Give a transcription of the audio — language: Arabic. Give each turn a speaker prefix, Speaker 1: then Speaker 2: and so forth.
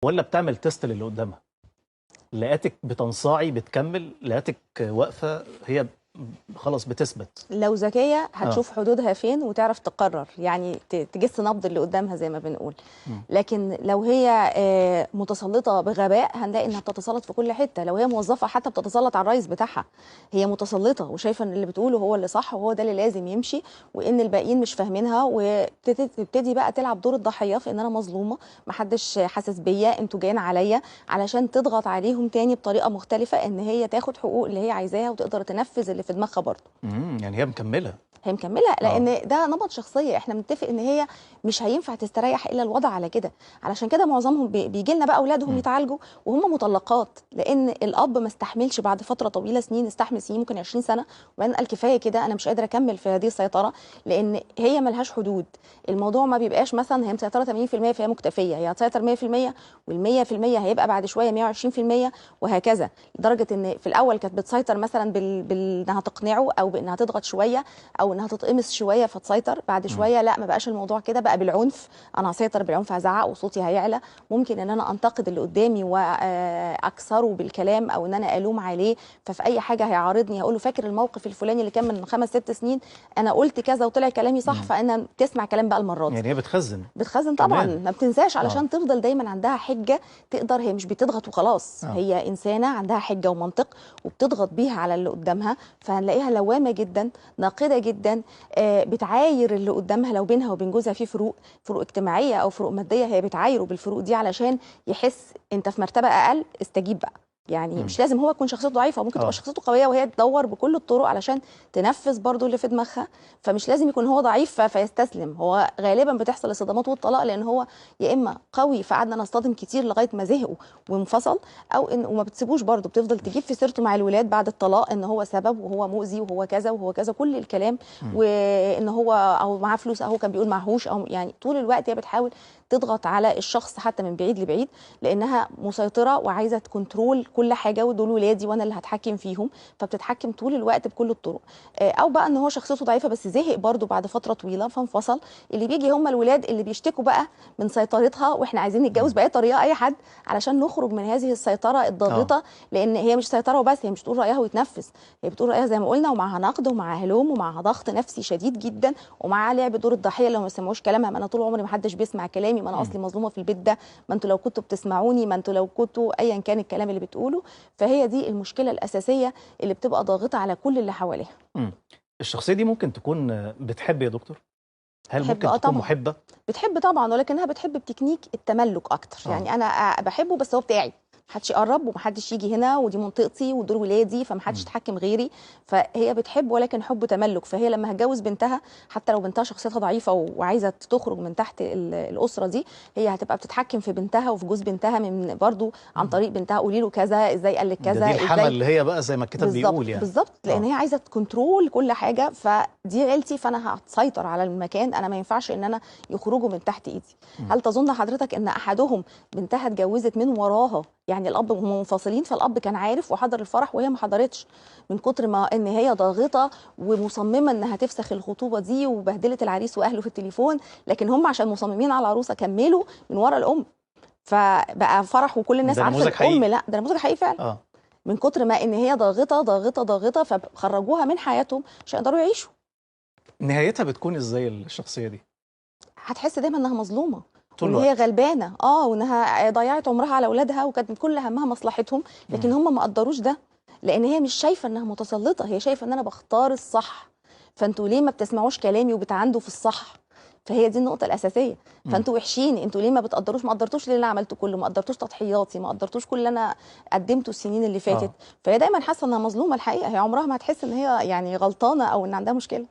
Speaker 1: ولا بتعمل تيست للي قدامها؟ لقيتك بتنصاعي بتكمل، لقيتك واقفه هي خلاص بتثبت.
Speaker 2: لو ذكيه هتشوف حدودها فين وتعرف تقرر، يعني تجس نبض اللي قدامها زي ما بنقول. لكن لو هي متسلطه بغباء هنلاقي انها بتتسلط في كل حته. لو هي موظفه حتى بتتسلط على الرئيس بتاعها، هي متسلطه وشايفه ان اللي بتقوله هو اللي صح وهو ده اللي لازم يمشي، وان الباقيين مش فاهمينها، وتبتدي بقى تلعب دور الضحيه في ان انا مظلومه، محدش حاسس بيا، انتوا جايين عليا، علشان تضغط عليهم تاني بطريقه مختلفه ان هي تاخد حقوق اللي هي عايزاها وتقدر تنفذ اللي في دماغها برضه.
Speaker 1: يعني هي مكمله.
Speaker 2: هي مكمله لان ده نمط شخصيه. احنا بنتفق ان هي مش هينفع تستريح الا الوضع على كده. علشان كده معظمهم بيجي لنا بقى اولادهم يتعالجوا وهم مطلقات، لان الاب ما استحملش بعد فتره طويله، سنين، استحمل سنين ممكن 20 سنه، وبعدين قال كفايه كده، انا مش قادره اكمل في هذه السيطره، لان هي ملهاش حدود. الموضوع ما بيبقاش مثلا هي مسيطره 80% فهي مكتفيه، هي هتسيطر 100% وال100% هيبقى بعد شويه 120%، وهكذا. لدرجه ان في الاول كانت بتسيطر مثلا انها تقنعه، او بانها تضغط شويه، او انها تتقمص شويه فتسيطر. بعد شويه لا، ما بقاش الموضوع كده، بقى بالعنف. انا هسيطر بالعنف، هزعق وصوتي هيعلى، ممكن ان انا انتقد اللي قدامي واكسره بالكلام، او ان انا الوم عليه. ففي اي حاجه هيعارضني هقول له فاكر الموقف الفلاني اللي كان من 5 6 سنين، انا قلت كذا وطلع كلامي صح، فانا تسمع كلام بقى المره دي.
Speaker 1: يعني هي بتخزن
Speaker 2: طبعا، ما بتنساش، علشان تفضل دايما عندها حجه تقدر. هي مش بتضغط وخلاص، هي انسانه عندها حجه ومنطق وبتضغط بيها على اللي قدامها. فهنلاقيها لوامه جدا، ناقده جدا، بتعاير اللي قدامها. لو بينها وبين جوزها في فروق اجتماعيه او فروق ماديه، هي بتعايره بالفروق دي علشان يحس انت في مرتبه اقل، استجيب بقى. يعني مش لازم هو يكون شخصيته ضعيفه، ممكن تبقى شخصيته قويه وهي تدور بكل الطرق علشان تنفذ برضو اللي في دماغها. فمش لازم يكون هو ضعيف فيستسلم. هو غالبا بتحصل الصدمات والطلاق لان هو يا اما قوي فقعدنا نصطدم كتير لغايه ما زهقوا وانفصل، او ان وما بتسيبوش برضو، بتفضل تجيب في سيرته مع الولاد بعد الطلاق ان هو سبب وهو مؤذي وهو كذا وهو كذا، كل الكلام، وان هو او معاه فلوس اهو كان بيقول معهوش، او يعني طول الوقت هي بتحاول تضغط على الشخص حتى من بعيد لبعيد، لانها مسيطره وعايزه تكنترول كل حاجه، ودول ولادي وانا اللي هتحكم فيهم. فبتتحكم طول الوقت بكل الطرق. او بقى ان هو شخصيته ضعيفه بس زهق برضو بعد فتره طويله فانفصل. اللي بيجي هم الولاد اللي بيشتكوا بقى من سيطرتها، واحنا عايزين نتجوز باي طريقه، اي حد، علشان نخرج من هذه السيطره الضاغطه. لان هي مش سيطره وبس، هي مش تقول رايها ويتنفذ، هي بتقول رايها زي ما قلنا، ومعها نقد ومعها لوم ومعها ضغط نفسي شديد جدا، ومعها لعب دور الضحيه اللي ما سمعوش كلامها. ما انا طول عمري ما حدش بيسمع كلامي، ما انا اصلي مظلومه في البيت ده، ما انتوا لو كنتوا بتسمعوني، ما انتوا لو كنتوا ايا كان الكلام اللي بتقوله. فهي دي المشكله الاساسيه اللي بتبقى ضاغطه على كل اللي حواليها.
Speaker 1: الشخصيه دي ممكن تكون بتحب يا دكتور؟ هل ممكن تكون
Speaker 2: طبعًا.
Speaker 1: محبه؟
Speaker 2: بتحب طبعا، ولكنها بتحب بتكنيك التملك اكتر. يعني انا بحبه بس هو بتاعي، محدش يقرب ومحدش يجي هنا، ودي منطقتي ودول ولادي، فمحدش يتحكم غيري. فهي بتحب ولكن حب تملك. فهي لما هتجوز بنتها، حتى لو بنتها شخصيتها ضعيفه وعايزه تخرج من تحت الاسره دي، هي هتبقى بتتحكم في بنتها وفي جوز بنتها من برضو عن طريق بنتها. قولي له كذا، ازاي قال لك كذا،
Speaker 1: دي الحمل اللي هي بقى زي ما الكتاب بيقول يعني.
Speaker 2: بالظبط، لان هي عايزه تكنترول كل حاجه. فدي عيلتي، فانا هتسيطر على المكان، انا ما ينفعش ان انا يخرجوا من تحت ايدي. هل تظن حضرتك ان احدهم بنتها اتجوزت من وراها؟ يعني الاب هم منفصلين، فالاب كان عارف وحضر الفرح وهي ما حضرتش، من كتر ما ان هي ضاغطه ومصممه انها تفسخ الخطوبه دي، وبهدلت العريس واهله في التليفون. لكن هم عشان مصممين على العروسه كملوا من ورا الام، فبقى فرح وكل الناس عارفه الام. لا، ده نموذج حقيقي فعلا. من كتر ما ان هي ضاغطه ضاغطه ضاغطه، فخرجوها من حياتهم عشان يقدروا يعيشوا.
Speaker 1: نهايتها بتكون ازاي الشخصيه دي؟
Speaker 2: هتحس دايما انها مظلومه،
Speaker 1: وان
Speaker 2: هي غلبانه، وانها ضيعت عمرها على اولادها وكانت كل همها مصلحتهم. لكن هم ما قدروش ده، لان هي مش شايفه انها متسلطه، هي شايفه ان انا بختار الصح. فانتوا ليه ما بتسمعوش كلامي وبتعاندوا في الصح؟ فهي دي النقطه الاساسيه. فانتوا وحشين، انتوا ليه ما قدرتوش اللي انا عملته كله، ما قدرتوش تضحياتي، ما قدرتوش كل اللي انا قدمته السنين اللي فاتت. فهي دايما حاسه انها مظلومه. الحقيقه هي عمرها ما هتحس ان هي يعني غلطانه او ان عندها مشكله.